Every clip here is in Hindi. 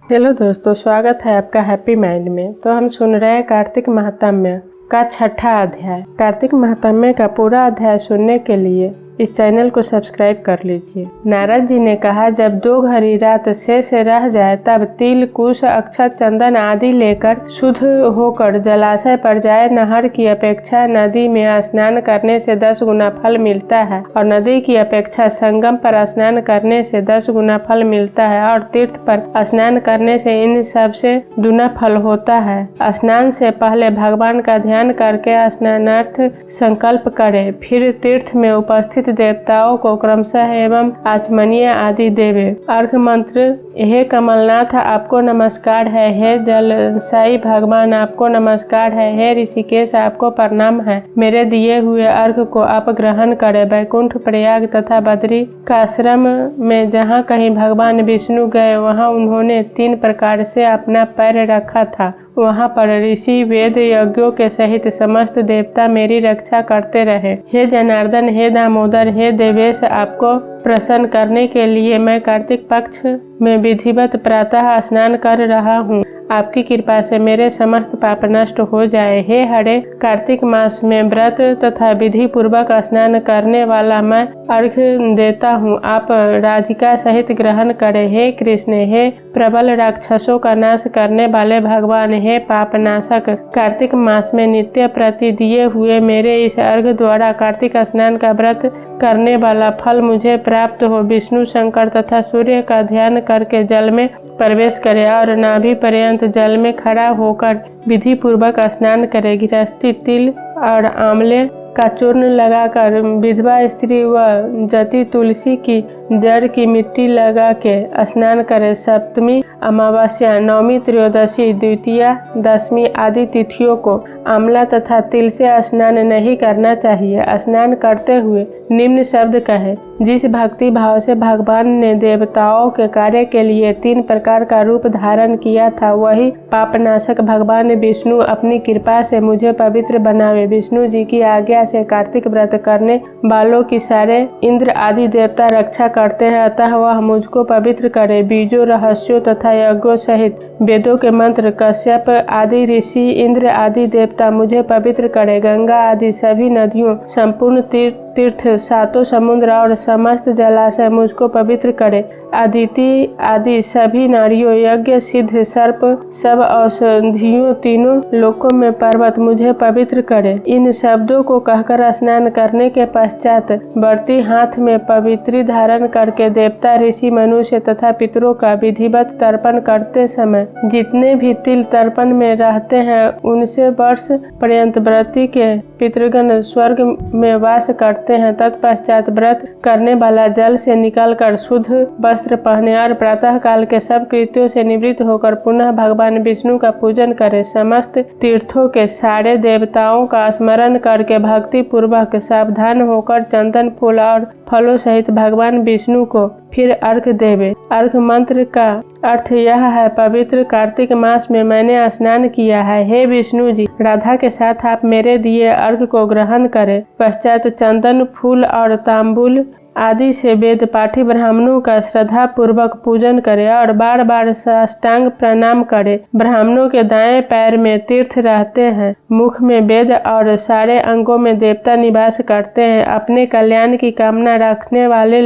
हेलो दोस्तों, स्वागत है आपका हैप्पी माइंड में। तो हम सुन रहे हैं कार्तिक महात्म्य का 6ठा अध्याय। कार्तिक महात्म्य का पूरा अध्याय सुनने के लिए इस चैनल को सब्सक्राइब कर लीजिए। नारद जी ने कहा, जब 2 घड़ी रात शेष रह जाए तब तिल, कुश, अक्षत, चंदन आदि लेकर शुद्ध होकर जलाशय पर जाए। नहर की अपेक्षा नदी में स्नान करने से 10 गुना फल मिलता है और नदी की अपेक्षा संगम पर स्नान करने से 10 गुना फल मिलता है और तीर्थ पर स्नान करने से इन सब से दुना फल होता है। स्नान से पहले भगवान का ध्यान करके स्नानार्थ संकल्प करे, फिर तीर्थ में उपस्थित देवताओं को क्रमशः एवं आचमनीय आदि देवे। अर्घ मंत्र: हे कमलनाथ आपको नमस्कार है, हे जलसाई भगवान आपको नमस्कार है, हे ऋषिकेश आपको प्रणाम है। मेरे दिए हुए अर्घ को आप ग्रहण करें। वैकुंठ, प्रयाग तथा बद्री का आश्रम में जहाँ कहीं भगवान विष्णु गए वहाँ उन्होंने 3 प्रकार से अपना पैर रखा था। वहाँ पर ऋषि, वेद, यज्ञों के सहित समस्त देवता मेरी रक्षा करते रहे। हे जनार्दन, हे दामोदर, हे देवेश, आपको प्रसन्न करने के लिए मैं कार्तिक पक्ष में विधिवत प्रातः स्नान कर रहा हूँ। आपकी कृपा से मेरे समस्त पाप नष्ट हो जाए। हे हरे, कार्तिक मास में व्रत तथा विधि पूर्वक स्नान करने वाला मैं अर्घ देता हूँ। आप राधिका सहित ग्रहण करें। हे कृष्ण, हे प्रबल राक्षसों का नाश करने वाले भगवान, हे पाप नाशक, कार्तिक मास में नित्य प्रति दिए हुए मेरे इस अर्घ द्वारा कार्तिक स्नान का व्रत करने वाला फल मुझे प्राप्त हो। विष्णु, शंकर तथा सूर्य का ध्यान करके जल में प्रवेश करे और नाभि पर्यंत जल में खड़ा होकर विधि पूर्वक स्नान करे। गृहस्थी तिल और आंवले का चूर्ण लगाकर विधवा स्त्री व जति तुलसी की जड़ की मिट्टी लगा के स्नान करे। सप्तमी, अमावस्या, नवमी, त्रयोदशी, द्वितीया, दशमी आदि तिथियों को आंवला तथा तिल से स्नान नहीं करना चाहिए। स्नान करते हुए निम्न शब्द कहे: जिस भक्ति भाव से भगवान ने देवताओं के कार्य के लिए 3 प्रकार का रूप धारण किया था, वही पापनाशक भगवान विष्णु अपनी कृपा से मुझे पवित्र बनावे। विष्णु जी की आज्ञा से कार्तिक व्रत करने वालों की सारे इंद्र आदि देवता रक्षा करते हैं, अतः वह मुझको पवित्र करे। बीजों, रहस्यों तथा यज्ञों सहित वेदों के मंत्र, कश्यप आदि ऋषि, इंद्र आदि देवता मुझे पवित्र करे। गंगा आदि सभी नदियों, संपूर्ण तीर्थ, 7 समुद्र और समस्त जलाशय मुझको पवित्र करे। अदिति आदि सभी नारियों, यज्ञ, सिद्ध, सर्प, सब औषधियों, तीनों लोकों में पर्वत मुझे पवित्र करे। इन शब्दों को कहकर स्नान करने के पश्चात बढ़ती हाथ में पवित्री धारण करके देवता, ऋषि, मनुष्य तथा पितरों का विधिवत तर्पण करते समय जितने भी तिल तर्पण में रहते हैं उनसे वर्ष पर्यंत व्रती के पितृगण स्वर्ग में वास करते हैं। तत्पश्चात व्रत करने वाला जल से निकलकर शुद्ध वस्त्र पहने और प्रातः काल के सब कृत्यों से निवृत्त होकर पुनः भगवान विष्णु का पूजन करे। समस्त तीर्थों के सारे देवताओं का स्मरण करके भक्ति पूर्वक सावधान होकर चंदन, फूल और फलों सहित भगवान विष्णु को फिर अर्घ देवे। अर्घ मंत्र का अर्थ यह है: पवित्र कार्तिक मास में मैंने स्नान किया है। हे विष्णु जी, राधा के साथ आप मेरे दिए अर्घ को ग्रहण करें। पश्चात चंदन, फूल और तांबूल आदि से वेद पाठी ब्राह्मणों का श्रद्धा पूर्वक पूजन करे और बार बार साष्टांग प्रणाम करे। ब्राह्मणों के दाएं पैर में तीर्थ रहते हैं, मुख में वेद और सारे अंगों में देवता निवास करते हैं। अपने कल्याण की कामना रखने वाले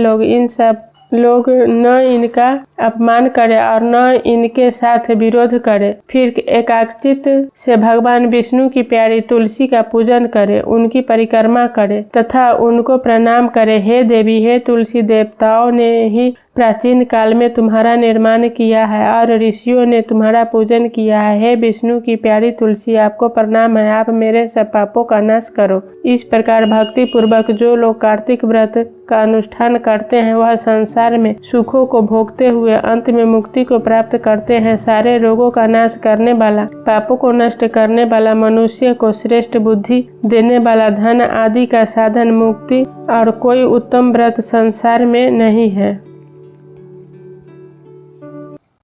लोग न इनका अपमान करे और न इनके साथ विरोध करे। फिर एकाग्रचित से भगवान विष्णु की प्यारी तुलसी का पूजन करे, उनकी परिक्रमा करे तथा उनको प्रणाम करे। हे देवी, हे तुलसी, देवताओं ने ही प्राचीन काल में तुम्हारा निर्माण किया है और ऋषियों ने तुम्हारा पूजन किया है। हे विष्णु की प्यारी तुलसी, आपको प्रणाम है, आप मेरे सब पापों का नाश करो। इस प्रकार भक्ति पूर्वक जो लोग कार्तिक व्रत का अनुष्ठान करते हैं वह संसार में सुखों को भोगते हुए अंत में मुक्ति को प्राप्त करते हैं। सारे रोगों का नाश करने वाला, पापों को नष्ट करने वाला, मनुष्य को श्रेष्ठ बुद्धि देने वाला, धन आदि का साधन, मुक्ति और कोई उत्तम व्रत संसार में नहीं है।